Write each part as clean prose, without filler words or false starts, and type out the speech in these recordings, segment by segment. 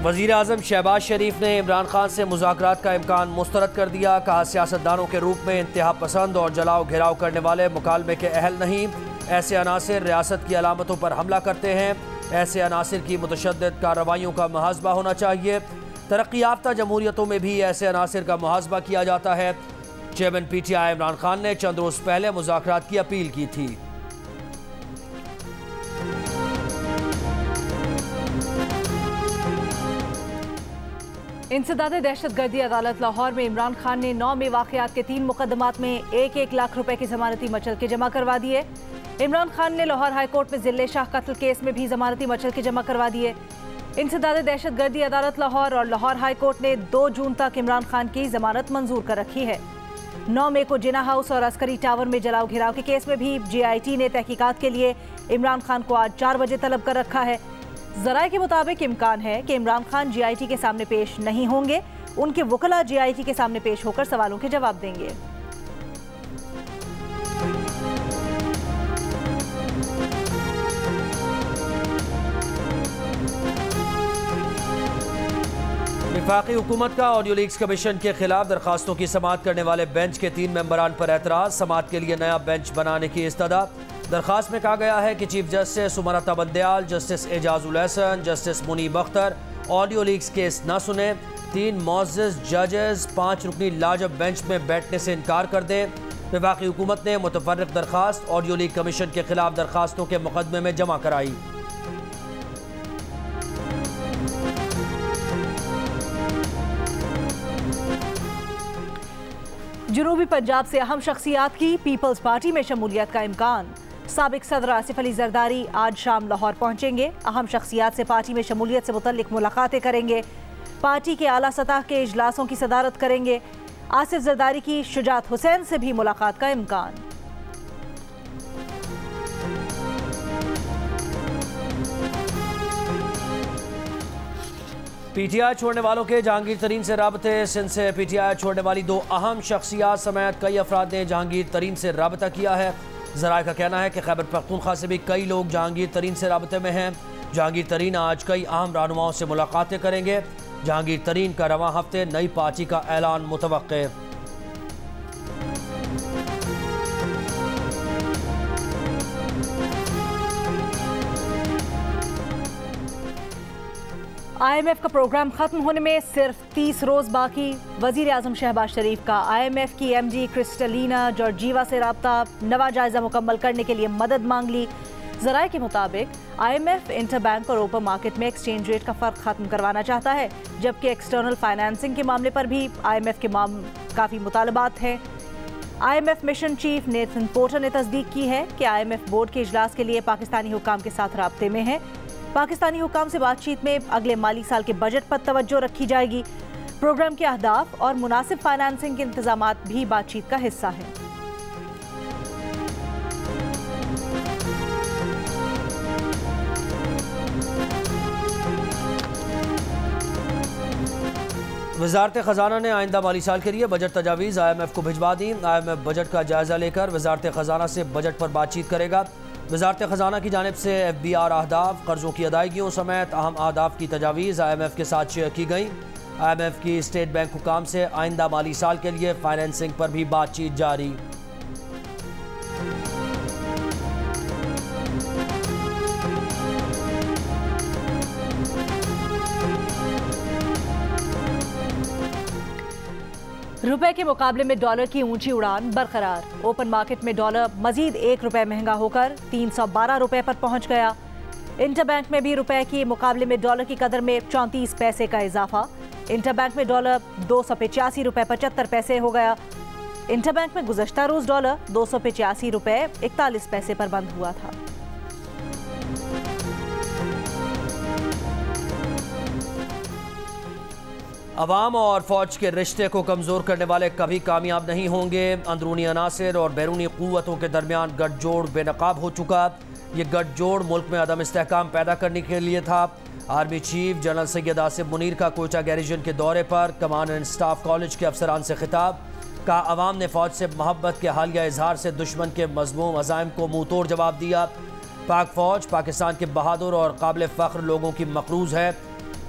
वज़ीर आज़म शहबाज शरीफ ने इमरान खान से मुज़ाकरात का इम्कान मुस्तरद कर दिया। कहा, सियासतदानों के रूप में इंतहा पसंद और जलाओ घिराव करने वाले मुकालमे के अहल नहीं। ऐसे अनासिर रियासत की अलामतों पर हमला करते हैं। ऐसे अनासिर की मुतशद्दिद कार्रवाइयों का मुहासबा होना चाहिए। तरक्की याफ्ता जमहूरियतों में भी ऐसे अनासिर का मुहासबा किया जाता है। चेयरमैन PTI इमरान खान ने चंद रोज़ पहले मुज़ाकरात की अपील की थी। इंसदाद दहशतगर्दी अदालत लाहौर में इमरान खान ने 9 में वाक़यात के 3 मुकदमात में 1-1 लाख रुपए की ज़मानती मचल के जमा करवा दिए। इमरान खान ने लाहौर हाई कोर्ट में जिले शाह कत्ल केस में भी ज़मानती मचल के जमा करवा दिए। इंसदाद दहशतगर्दी अदालत लाहौर और लाहौर हाई कोर्ट ने 2 जून तक इमरान खान की जमानत मंजूर कर रखी है। 9 मई को जिना हाउस और अस्करी टावर में जलाओ घिराव के केस में भी GIT ने तहकीकात के लिए इमरान खान को आज 4 बजे तलब कर रखा है। ज़राए के मुताबिक इम्कान है कि इमरान खान GIT के सामने पेश नहीं होंगे। उनके वकला GIT के सामने पेश होकर सवालों के जवाब देंगे। वफाकी हुकूमत का ऑडियो लीक्स कमीशन के खिलाफ दरखास्तों की समाअत करने वाले बेंच के 3 मेंबरान पर एतराज़। समाअत के लिए नया बेंच बनाने की इस्तदा। दरखास्त में कहा गया है कि chief justice Umarata Bandial, justice Ijazul Hasan, justice Munib Akhtar audio leaks case न सुने। 3 मुअज़्ज़ज़ जजेस 5 रुकनी लाजब बेंच में बैठने से इनकार कर दें। वफाकी हुकूमत ने मुतफर्रिक दरखास्त ऑडियो लीक कमीशन के खिलाफ दरखास्तों के मुकदमे में जमा कराई। जनूबी पंजाब से अहम शख्सियात की पीपल्स पार्टी में शमूलियत का इम्कान। साबिक सदर आसिफ अली जरदारी आज शाम लाहौर पहुंचेंगे। अहम शख्सियात से पार्टी में शमूलियत से मुतल्लिक मुलाकातें करेंगे। पार्टी के आला सतह के इजलासों की सदारत करेंगे। आसिफ जरदारी की शुजात हुसैन से भी मुलाकात का इम्कान। PTI छोड़ने वालों के जहांगीर तरीन से राबते। सिंध से PTI छोड़ने वाली 2 अहम शख्सियात समेत कई अफराद ने जहांगीर तरीन से राबता किया है। ज़राए का कहना है कि खैबर पख्तूनख्वा से भी कई लोग जहांगीर तरीन से राबते में हैं। जहांगीर तरीन आज कई अहम रहनुमाओं से मुलाकातें करेंगे। जहांगीर तरीन का रवां हफ्ते नई पार्टी का ऐलान मुतवक्के। IMF का प्रोग्राम खत्म होने में सिर्फ 30 रोज बाकी। वजीर आजम शहबाज शरीफ का IMF की MD क्रिस्टलिना जॉर्जीवा से राब्ता। नवा जायजा मुकम्मल करने के लिए मदद मांग ली। ज़राए के मुताबिक IMF इंटरबैंक और ओपन मार्केट में एक्सचेंज रेट का फ़र्क ख़त्म करवाना चाहता है, जबकि एक्सटर्नल फाइनेंसिंग के मामले पर भी IMF के काफ़ी मुतालबात हैं। IMF mission chief Nathan porter ने तस्दीक की है कि IMF बोर्ड के इजलास के लिए पाकिस्तानी हुक्काम के साथ राब्ते में है। पाकिस्तानी हुक्काम से बातचीत में अगले माली साल के बजट पर तवज्जो रखी जाएगी। प्रोग्राम के अहदाफ और मुनासिब फाइनेंसिंग के इंतजामात भी बातचीत का हिस्सा हैं। वजारत ख़जाना ने आइंदा माली साल के लिए बजट तजावीज़ IMF को भिजवा दी। IMF बजट का जायजा लेकर वजारत ख़जाना से बजट पर बातचीत करेगा। वजारत ख़जाना की जानिब से FBR अहदाफ, कर्जों की अदायगियों समेत अहम अहदाफ की तजावीज़ IMF के साथ शेयर की गई। IMF की स्टेट बैंक हुकाम से आइंदा माली साल के लिए फाइनेंसिंग पर भी बातचीत जारी। रुपए के मुकाबले में डॉलर की ऊंची उड़ान बरकरार। ओपन मार्केट में डॉलर मजीद 1 रुपए महंगा होकर 312 रुपए पर पहुंच गया। इंटरबैंक में भी रुपए के मुकाबले में डॉलर की कदर में 34 पैसे का इजाफा। इंटरबैंक में डॉलर 285 रुपए 75 पैसे हो गया। इंटरबैंक में गुज़श्ता रोज डॉलर 285 रुपए 41 पैसे पर बंद हुआ था। अवाम और फौज के रिश्ते को कमज़ोर करने वाले कभी कामयाब नहीं होंगे। अंदरूनी अनासिर और बैरूनी क़ुव्वतों के दरमियान गठजोड़ बेनकाब हो चुका। ये गठजोड़ मुल्क में अदम इस्तेहकाम पैदा करने के लिए था। Army chief general Syed Asif Munir का कोयटा गैरिजन के दौरे पर कमांड एंड स्टाफ कॉलेज के अफसरान से खिताब। कहा, अवाम ने फौज से मोहब्बत के हालिया इजहार से दुश्मन के मज़मूम अज़ाइम को मुँह तोड़ जवाब दिया। पाक फौज पाकिस्तान के बहादुर और काबिल फ़ख्र लोगों की मक़रूज़ है।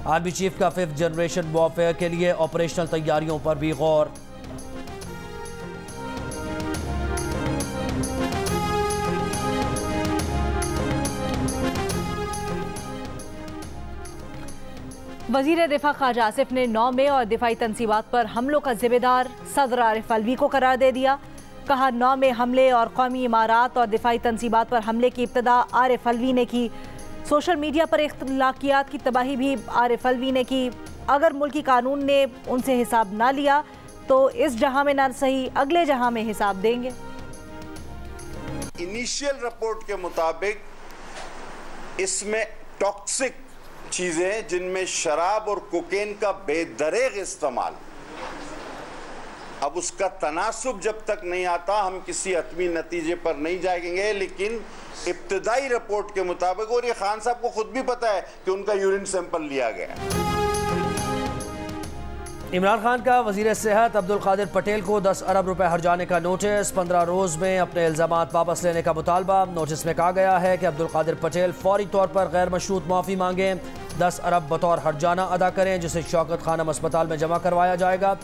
आर्मी चीफ का 5th जनरेशन वॉरफेयर के लिए ऑपरेशनल तैयारियों पर भी गौर। वजीर दिफा ख्वाजा आसिफ ने 9 मई और दिफाई तंसीबात पर हमलों का जिम्मेदार सदर आरिफ अलवी को करार दे दिया। कहा 9 में हमले और कौमी इमारात और दिफाई तंसीबात पर हमले की इब्तदा आरिफ अलवी ने की। सोशल मीडिया पर इख्तिलाफियात की तबाही भी आरिफ अलवी ने की। अगर मुल्की कानून ने उनसे हिसाब ना लिया तो इस जहां में ना सही अगले जहां में हिसाब देंगे। इनिशियल रिपोर्ट के मुताबिक इसमें टॉक्सिक चीजें जिनमें शराब और कोकेन का बेदरेग इस्तेमाल, अब उसका तनासुब जब तक नहीं आता हम किसी हतमी नतीजे पर नहीं जाएंगे। लेकिन इब्तदाई रिपोर्ट के मुताबिक, और ये खान साहब को खुद भी पता है कि उनका यूरिन सैंपल लिया गया। इमरान खान का वजीर सेहत अब्दुल कादिर पटेल को 10 अरब रुपए हर्जाने का नोटिस, 15 रोज में अपने इल्जामात वापस लेने का मुतालबा। नोटिस में कहा गया है कि अब्दुल कादिर पटेल फौरी तौर पर गैर मशरूत माफ़ी मांगें, 10 अरब बतौर हर्जाना अदा करें जिसे शौकत खानम अस्पताल में जमा करवाया जाएगा।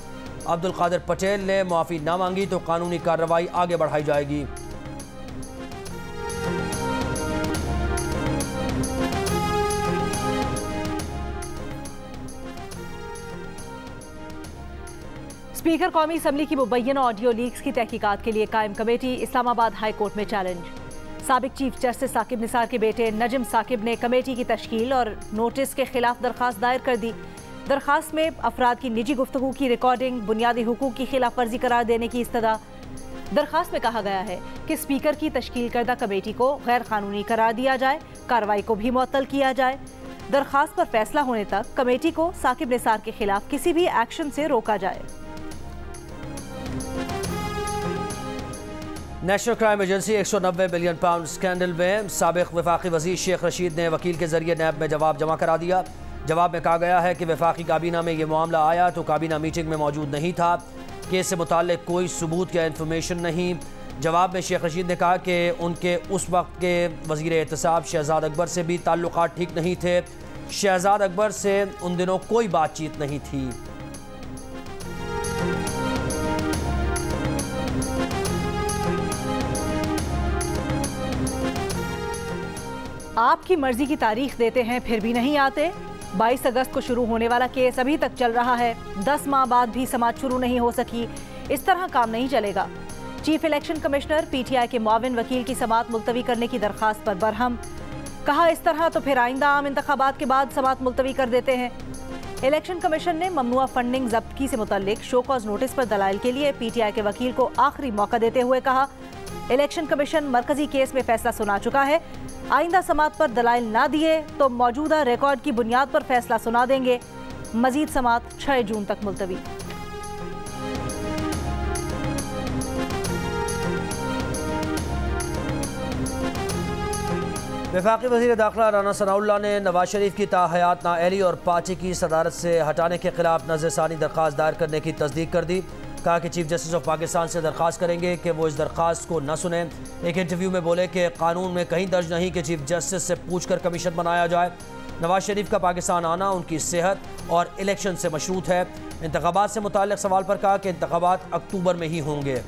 अब्दुल कादिर पटेल ने माफ़ी ना मांगी तो कानूनी कार्रवाई आगे बढ़ाई जाएगी। स्पीकर कौमी असम्बली की मुबैना ऑडियो लीक्स की तहकीकात के लिए कायम कमेटी इस्लामाबाद हाई कोर्ट में चैलेंज। साबिक चीफ जस्टिस साकिब निसार के बेटे नजम साकिब ने कमेटी की तश्कील और नोटिस के खिलाफ दरख्वास्त दायर कर दी। दरख्वास्त में अफराद की निजी गुफ्तगू की रिकॉर्डिंग बुनियादी हुकूक की खिलाफ वर्जी करार देने की इस्तदा। दरख्वास्त में कहा गया है कि स्पीकर की तश्कील करदा कमेटी को गैर कानूनी करार दिया जाए, कार्रवाई को भी मुअत्तल किया जाए। दरख्वास्त पर फैसला होने तक कमेटी को साकिब निसार के खिलाफ किसी भी एक्शन से रोका जाए। National crime agency 190 billion pound scandal में साबिक वफाकी वजीर शेख रशीद ने वकील के जरिए नैब में जवाब जमा करा दिया। जवाब में कहा गया है कि वफाकी काबीना में यह मामला आया तो काबीना मीटिंग में मौजूद नहीं था, केस से मुताल्लिक कोई सबूत या इन्फॉर्मेशन नहीं। जवाब में शेख रशीद ने कहा कि उनके उस वक्त के वजीर एहतसाब शहजाद अकबर से भी ताल्लुकात ठीक नहीं थे, शहजाद अकबर से उन दिनों कोई बातचीत नहीं थी। आपकी मर्जी की तारीख देते हैं फिर भी नहीं आते। 22 अगस्त को शुरू होने वाला केस अभी तक चल रहा है, 10 माह बाद भी समाअत शुरू नहीं हो सकी। इस तरह काम नहीं चलेगा। चीफ इलेक्शन कमिश्नर पीटीआई के मुआविन वकील की समाअत मुलतवी करने की दरखास्त पर बरहम। कहा इस तरह तो फिर आइंदा आम इंतखाबात के बाद समाअत मुलतवी कर देते हैं। इलेक्शन कमीशन ने ममनुआ फंडिंग जब्तगी से मुतल्लिक शो कॉज नोटिस पर दलाइल के लिए पीटीआई के वकील को आखिरी मौका देते हुए कहा, इलेक्शन कमीशन मरकजी केस में फैसला सुना चुका है, आइंदा समाअत पर दलाइल ना दिए तो मौजूदा रिकॉर्ड की बुनियाद पर फैसला सुना देंगे। मजीद समाअत 6 जून तक मुलतवी। वफाकी वज़ीर दाखिला राना सनाउल्लाह ने नवाज शरीफ की ताहयात नाअहली और पार्टी की सदारत से हटाने के खिलाफ नज़रसानी दरख्वास्त दायर करने की तस्दीक कर दी। कहा कि चीफ जस्टिस ऑफ पाकिस्तान से दरख्वास्त करेंगे कि वो इस दरख्वास्त को न सुने। एक इंटरव्यू में बोले कि कानून में कहीं दर्ज नहीं कि चीफ जस्टिस से पूछकर कमीशन बनाया जाए। नवाज शरीफ का पाकिस्तान आना उनकी सेहत और इलेक्शन से मशरूत है। इंतखाबात से मुताल्लिक सवाल पर कहा कि इंतखाबात अक्टूबर में ही होंगे।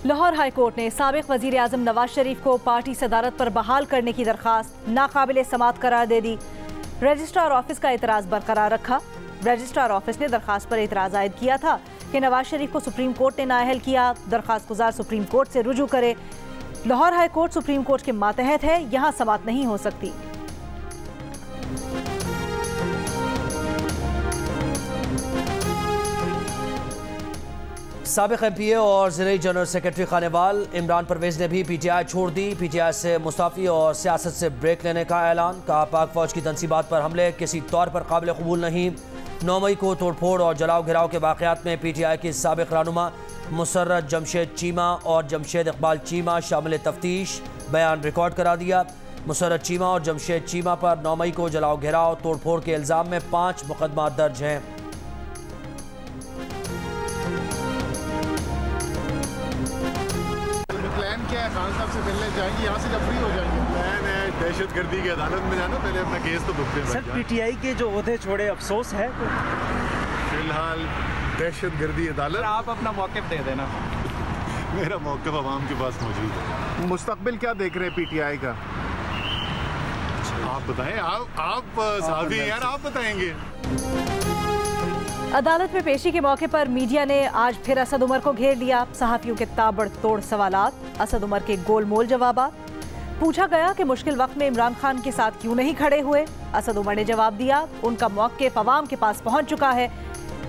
लाहौर हाई कोर्ट ने साबिक वजीर आजम नवाज शरीफ को पार्टी सदारत पर बहाल करने की दरखास्त नाकाबिले समाअत करार दे दी। रजिस्ट्रार ऑफिस का एतराज़ बरकरार रखा। रजिस्ट्रार ऑफिस ने दरखास्त पर एतराज़ आयद किया था कि नवाज शरीफ को सुप्रीम कोर्ट ने नाअहल किया, दरखास्त गुजार सुप्रीम कोर्ट से रुजू करे। Lahore high court supreme court के मातहत है, यहाँ समाअत नहीं हो सकती। साबिक एमपीए और ज़िले जनरल सेक्रेटरी खानेवाल इमरान परवेज़ ने भी पीटीआई छोड़ दी। पीटीआई से मुस्ताफ़ी और सियासत से ब्रेक लेने का ऐलान। कहा पाक फौज की तनसीबात पर हमले किसी तौर पर काबिल कबूल नहीं। 9 मई को तोड़फोड़ और जलाओ घिराव के वाक़यात में पीटीआई की साबिक रहनुमा मुसर्रत जमशेद चीमा और जमशेद इकबाल चीमा शामिल तफ्तीश, बयान रिकॉर्ड करा दिया। मुसर्रत चीमा और जमशेद चीमा पर 9 मई को जलाओ घिराव तोड़फोड़ के इल्ज़ाम में 5 मुकदमा दर्ज हैं। क्या है, खान साहब से मिलने जाएंगे, यहाँ से जब फ्री हो जाएंगे? मैंने दहशतगर्दी की अदालत में जाना, पहले अपना केस तो भुगते। सर पीटीआई के जो ओहदे छोड़े, अफसोस है फिलहाल दहशतगर्दी अदालत। आप अपना मौक़िफ़ दे देना। मेरा मौक़िफ़ अवाम के पास मौजूद है। मुस्तकबिल क्या देख रहे हैं पीटीआई का? आप बताएं, आप साहबी हैं यार, आप बताएंगे। अदालत में पेशी के मौके पर मीडिया ने आज फिर असद उमर को घेर लिया। सहाफियों के ताबड़तोड़ सवालात, असद उमर के गोलमोल जवाबात। पूछा गया कि मुश्किल वक्त में इमरान खान के साथ क्यों नहीं खड़े हुए। असद उमर ने जवाब दिया, उनका मौक़िफ़ अवाम के पास पहुंच चुका है।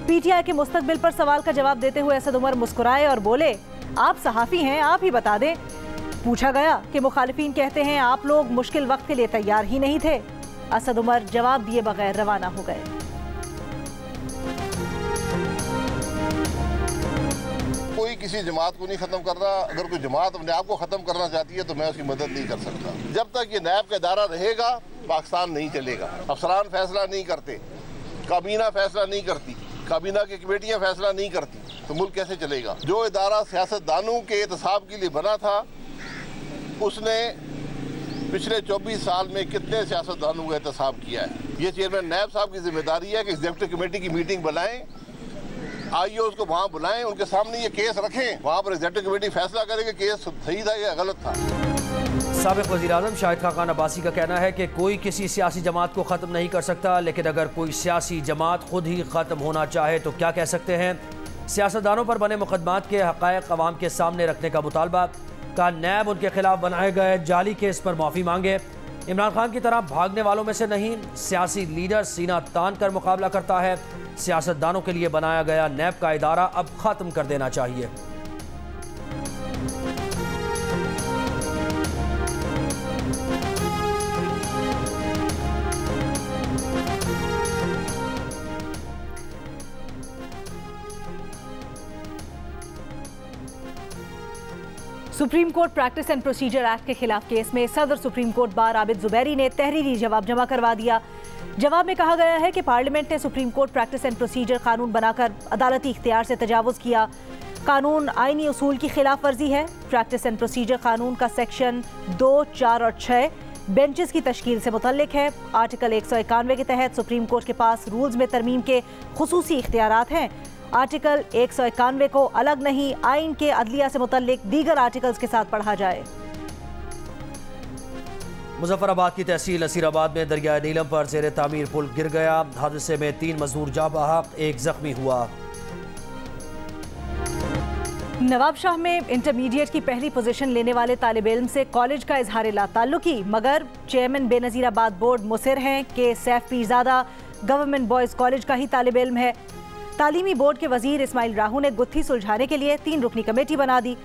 पीटीआई के मुस्तकबिल पर सवाल का जवाब देते हुए असद उमर मुस्कुराए और बोले, आप सहाफ़ी हैं, आप ही बता दें। पूछा गया कि मुखालिफिन कहते हैं आप लोग मुश्किल वक्त के लिए तैयार ही नहीं थे। असद उमर जवाब दिए बगैर रवाना हो गए। कोई किसी जमात को नहीं खत्म कर रहा। अगर कोई जमात अपने आप को खत्म करना चाहती है तो मैं उसकी मदद नहीं कर सकता। जब तक ये नैब का इदारा रहेगा पाकिस्तान नहीं चलेगा। अफसरान फैसला नहीं करते, काबीना फैसला नहीं करती, काबीना की कमेटियां फैसला नहीं करती, तो मुल्क कैसे चलेगा? जो इदारा सियासतदानों के एहतसाब के लिए बना था, उसने पिछले 24 साल में कितने सियासतदानों का एहतसाब किया है। ये चेयरमैन नैब साहब की जिम्मेदारी है कि एग्जीक्यूटिव कमेटी की मीटिंग बुलाएं, आइए उसको वहाँ बुलाएं, उनके सामने ये केस रखें, वहाँ पर एग्जीक्यूटिव कमेटी फैसला करेगी केस सही था या गलत था। साबिक़ वज़ीर-ए-आज़म शाहिद खाकान अब्बासी का कहना है कि कोई किसी सियासी जमात को ख़त्म नहीं कर सकता, लेकिन अगर कोई सियासी जमात खुद ही ख़त्म होना चाहे तो क्या कह सकते हैं। सियासतदानों पर बने मुकदमात के हक़ाइक़ अवाम के सामने रखने का मुतालबा। का नैब उनके खिलाफ बनाए गए जाली केस पर माफ़ी मांगे। इमरान खान की तरह भागने वालों में से नहीं, सियासी लीडर सीना तान कर मुकाबला करता है। सियासतदानों के लिए बनाया गया नैब का इदारा अब ख़त्म कर देना चाहिए। Supreme court practice and procedure act के खिलाफ केस में सदर supreme court bar Abid Zubairi ने तहरीरी जवाब जमा करवा दिया। जवाब में कहा गया है कि पार्लियामेंट ने supreme court practice and procedure कानून बनाकर अदालती इख्तियार से तजावुज़ किया। कानून आईनी उसूल की खिलाफ वर्जी है। प्रैक्टिस एंड प्रोसीजर कानून का सेक्शन 2, 4 और 6 बेंचेस की तश्कील से मुतल्लिक है। आर्टिकल 191 के तहत सुप्रीम कोर्ट के पास रूल्स में तरमीम के खुसूसी इख्तियारात हैं। आर्टिकल 191 को अलग नहीं, आइन के अदलिया से मुतल्लिक दीगर आर्टिकल्स के साथ पढ़ा जाए। मुजफ्फराबाद की तहसील नसीराबाद में दरिया नीलम पर ज़ेरे तामीर पुल गिर गया। हादसे में 3 मजदूर जाँ बहक, 1 जख्मी हुआ। नवाबशाह में इंटरमीडिएट की पहली पोजीशन लेने वाले तालिब इल्म से कॉलेज का इजहार लाताल्लुकी, मगर चेयरमैन बेनज़ीराबाद बोर्ड मुसिर हैं कि Saif Pirzada government boys college का ही तालिब इल्म है। तालीमी बोर्ड के वजीर इस्माइल राहू ने गुत्थी सुलझाने के लिए 3 रुकनी कमेटी बना दी।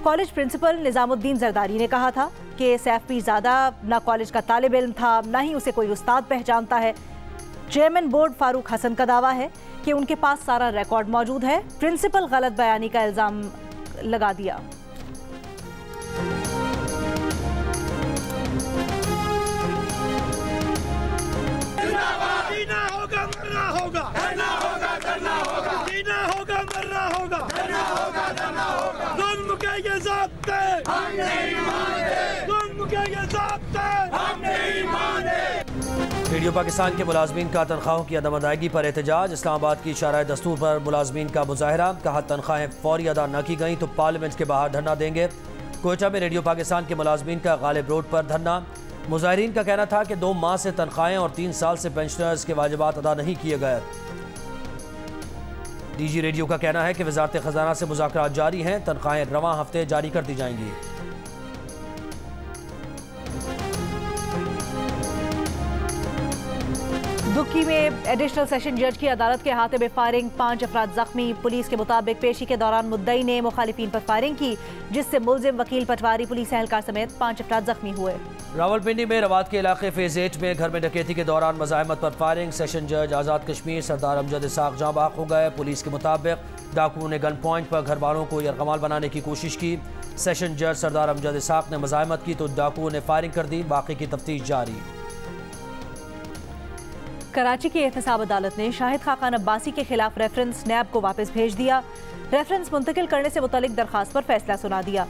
कॉलेज प्रिंसिपल निजामुद्दीन जरदारी ने कहा था कि सैफ पीरज़ादा ना कॉलेज का तालिब इल्म था, ना ही उसे कोई उस्ताद पहचानता है। चेयरमैन बोर्ड फारूक हसन का दावा है कि उनके पास सारा रिकॉर्ड मौजूद है। प्रिंसिपल गलत बयानी का इल्ज़ाम लगा दिया। रेडियो पाकिस्तान के मुलाजमीन का तनख्वाहों की अदम अदायगी पर एहतजाज। इस्लामाबाद की इशारा दस्तूर पर मुलाजमीन का मुजाहरा। कहा तनख्वाहें फौरी अदा न की गई तो पार्लियामेंट के बाहर धरना देंगे। कोयटा में रेडियो पाकिस्तान के मुलाजमीन का गालिब रोड पर धरना। मुजाहिरीन का कहना था कि 2 माह से तनख्वाहें और 3 साल से पेंशनर्स के वाजिबात अदा नहीं किए गए। डीजी रेडियो का कहना है कि वजारत खजाना से मुज़ाकरात जारी हैं, तनख्वाहें रवां हफ्ते जारी कर दी जाएंगी। दुक्की में एडिशनल सेशन जज की अदालत के हाथे में फायरिंग, 5 अफराद जख्मी। पुलिस के मुताबिक पेशी के दौरान मुद्दई ने मुखालिफिन पर फायरिंग की, जिससे मुलजिम वकील पटवारी पुलिस एहलकार समेत 5 अफराद जख्मी हुए। रावलपिंडी में रवात के इलाके फेज 8 में घर में डकैती के दौरान मज़ाहमत पर फायरिंग। सेशन जज आज़ाद कश्मीर सरदार अमजद इसाक जाँ बहक हो गए। पुलिस के मुताबिक डाकुओं ने गन पॉइंट पर घर वालों को यरगमाल बनाने की कोशिश की। सेशन जज सरदार अमजद इसाक ने मज़ाहमत की तो डाकुओं ने फायरिंग कर दी। बाकी की तफ्तीश जारी। कराची की एहतसाब अदालत ने शाहिद खाकान अब्बासी के खिलाफ रेफरेंस नैब को वापस भेज दिया। रेफरेंस मुंतकिल करने से मुतल्लिक दरखास्त पर फैसला सुना दिया।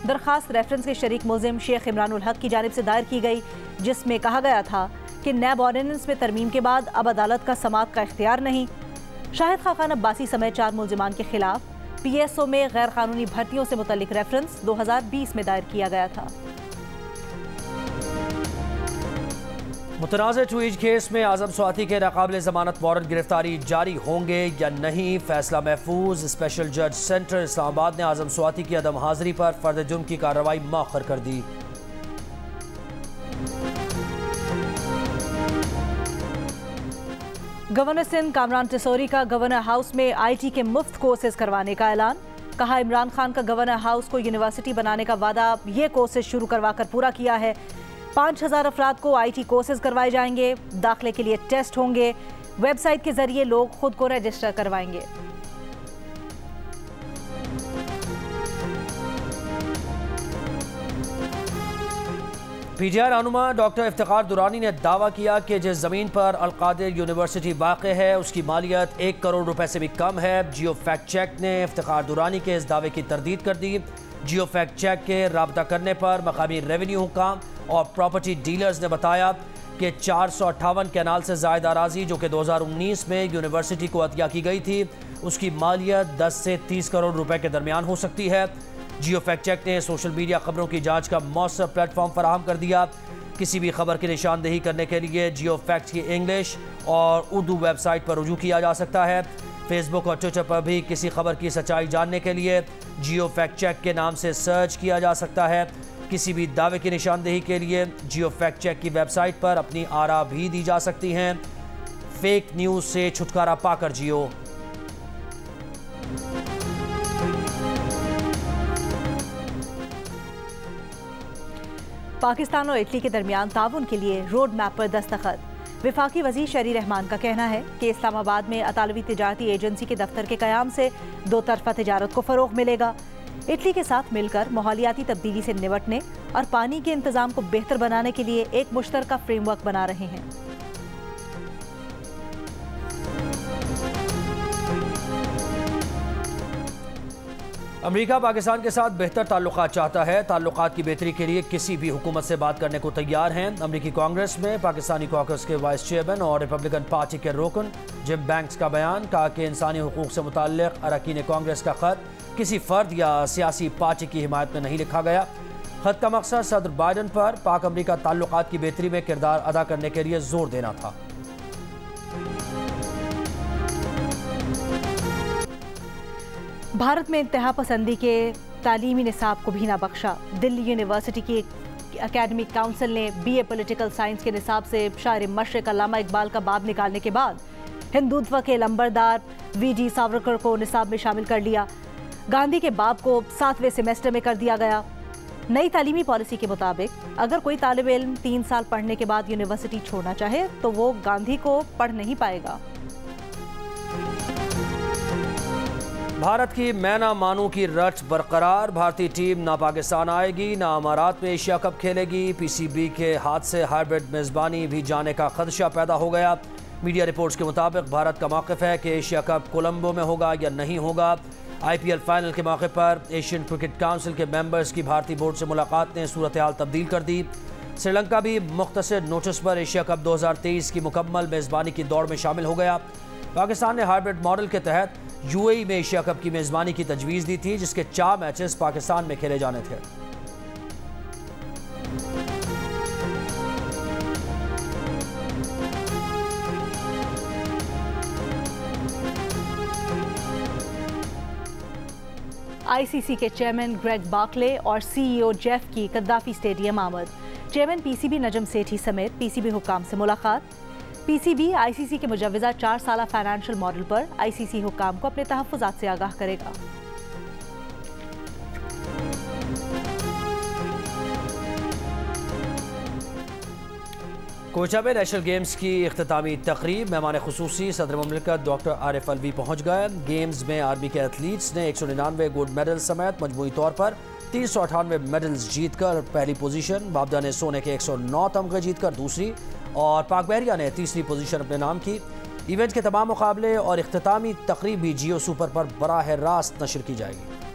दरखास्त रेफरेंस के शरीक मुल्जिम शेख इमरान उल हक की जानिब से दायर की गई, जिसमें कहा गया था कि नैब ऑर्डिनेंस में तरमीम के बाद अब अदालत का समाअत का इख्तियार नहीं। शाहिद खाकान अब्बासी समेत 4 मुल्जिमान के खिलाफ PSO में गैर कानूनी भर्तियों से मुतल्लिक रेफरेंस 2020 में दायर किया गया था। मुतनाज़ ट्वीट केस में आजम स्वाति के नाकाबिल जमानत वारंट गिरफ्तारी जारी होंगे या नहीं, फैसला महफूज। स्पेशल जज सेंटर इस्लामाबाद ने आजम स्वाति की अदम हाजिरी पर फर्द जुर्म की कार्रवाई मौखर कर दी। गवर्नर सिंध कामरान टिसोरी का गवर्नर हाउस में IT के मुफ्त कोर्सेज करवाने का ऐलान। कहा, इमरान खान का गवर्नर हाउस को यूनिवर्सिटी बनाने का वादा ये कोर्सेज शुरू करवाकर पूरा किया है। 5000 अफराद को IT कोर्सेज करवाए जाएंगे। दाखिले के लिए टेस्ट होंगे। वेबसाइट के जरिए लोग खुद को रजिस्टर करवाएंगे। PTI रहनुमा डॉक्टर इफ्तिखार दुरानी ने दावा किया कि जिस ज़मीन पर अल-कादिर यूनिवर्सिटी वाक़ है उसकी मालियत 1 करोड़ रुपए से भी कम है। जियो फैक्ट चेक ने इफ्तिखार दुरानी के इस दावे की तरदीद कर दी। जियो फैक्ट चेक के राब्ता करने पर मकामी रेवेन्यू हुकाम और प्रॉपर्टी डीलर्स ने बताया कि 458 कैनाल से ज़ायद अराजी जो कि 2019 में यूनिवर्सिटी को अतिया की गई थी, उसकी मालियत 10 से 30 करोड़ रुपए के दरमियान हो सकती है। जियो फैक्ट चेक ने सोशल मीडिया खबरों की जांच का मौसर प्लेटफॉर्म फराहम कर दिया। किसी भी खबर की निशानदेही करने के लिए जियो फैक्ट की इंग्लिश और उर्दू वेबसाइट पर रुजू किया जा सकता है। फेसबुक और ट्विटर पर भी किसी खबर की सच्चाई जानने के लिए जियो फैक्ट चेक के नाम से सर्च किया जा सकता है। किसी भी दावे की निशानदेही के लिए जियो फैक्ट चेक की वेबसाइट पर अपनी आरा भी दी जा सकती हैं। फेक न्यूज़ से छुटकारा पाकर जियो। पाकिस्तान और इटली के दरमियान ताउन के लिए रोड मैप पर दस्तखत। विफाकी वज़ीर शहरी रहमान का कहना है कि इस्लामाबाद में अतालवी तिजारती एजेंसी के दफ्तर के क़याम से 2 तरफ़ा तिजारत को फ़रोग़ मिलेगा। इटली के साथ मिलकर माहौलियाती तब्दीली से निपटने और पानी के इंतज़ाम को बेहतर बनाने के लिए एक मुश्तरका फ्रेमवर्क बना रहे हैं। अमेरिका पाकिस्तान के साथ बेहतर ताल्लुकात चाहता है। ताल्लुकात की बेहतरी के लिए किसी भी हुकूमत से बात करने को तैयार हैं। अमेरिकी कांग्रेस में पाकिस्तानी कॉकस के वाइस चेयरमैन और रिपब्लिकन पार्टी के रुकन जिम बैंक्स का बयान। कहा कि इंसानी हुकूक से मुताल्लिक़ अरकान कांग्रेस का खत किसी फ़र्द या सियासी पार्टी की हिमायत में नहीं लिखा गया। खत का मकसद सदर बाइडन पर पाक अमेरिका ताल्लुकात की बेहतरी में किरदार अदा करने के लिए जोर देना था। भारत में इंतहा पसंदी के तालीमी निसाब को भी ना बख्शा। दिल्ली यूनिवर्सिटी की एकेडमिक काउंसिल ने BA पॉलिटिकल साइंस के निसाब से शायर मशरिक़ अल्लामा इकबाल का बाब निकालने के बाद हिंदुत्व के लंबरदार VG सावरकर को निसाब में शामिल कर लिया। गांधी के बाब को 7वें सेमेस्टर में कर दिया गया। नई तालीमी पॉलिसी के मुताबिक अगर कोई तालिब इल्म 3 साल पढ़ने के बाद यूनिवर्सिटी छोड़ना चाहे तो वो गांधी को पढ़ नहीं पाएगा। भारत की मैना मानू की रट बरकरार। भारतीय टीम ना पाकिस्तान आएगी ना अमारात में एशिया कप खेलेगी। PCB के हाथ से हाइब्रिड मेज़बानी भी जाने का खदशा पैदा हो गया। मीडिया रिपोर्ट्स के मुताबिक भारत का मौक़िफ़ है कि एशिया कप कोलंबो में होगा या नहीं होगा। IPL फाइनल के मौके पर एशियन क्रिकेट काउंसिल के मेंबर्स की भारतीय बोर्ड से मुलाकात ने सूरत हाल तब्दील कर दी। श्रीलंका भी मुख्तसर नोटिस पर एशिया कप 2023 की मुकम्मल मेज़बानी की दौड़ में शामिल हो गया। पाकिस्तान ने हाइब्रिड मॉडल के तहत UAE में एशिया कप की मेज़बानी की तजवीज़ दी थी, जिसके 4 मैचेस पाकिस्तान में खेले जाने थे। ICC के चेयरमैन ग्रेग बार्कले और CEO जेफ की कद्दाफी स्टेडियम आमद। चेयरमैन PCB नजम सेठी समेत PCB हुकाम से मुलाकात। PCB ICC के मुजव्वज़ा 4 साला फाइनेंशियल मॉडल पर ICC हुकाम को अपने तहफ़्फ़ुज़ात से आगाह करेगा। कोयटा में नेशनल गेम्स की इख्तितामी तकरीब। मेहमान खुसूसी सदर मुमलिकत डॉक्टर आरिफ अलवी पहुँच गए। गेम्स में आर्मी के एथलीट्स ने 199 गोल्ड मेडल समेत मजमूई तौर पर 398 मेडल्स जीतकर पहली पोजीशन, बाबदा ने सोने के 109 तमगे जीतकर दूसरी और पाक बहरिया ने तीसरी पोजीशन अपने नाम की। इवेंट के तमाम मुकाबले और इख्तितामी तकरीब भी जियो सुपर पर बराह रास्त नशर की जाएगी।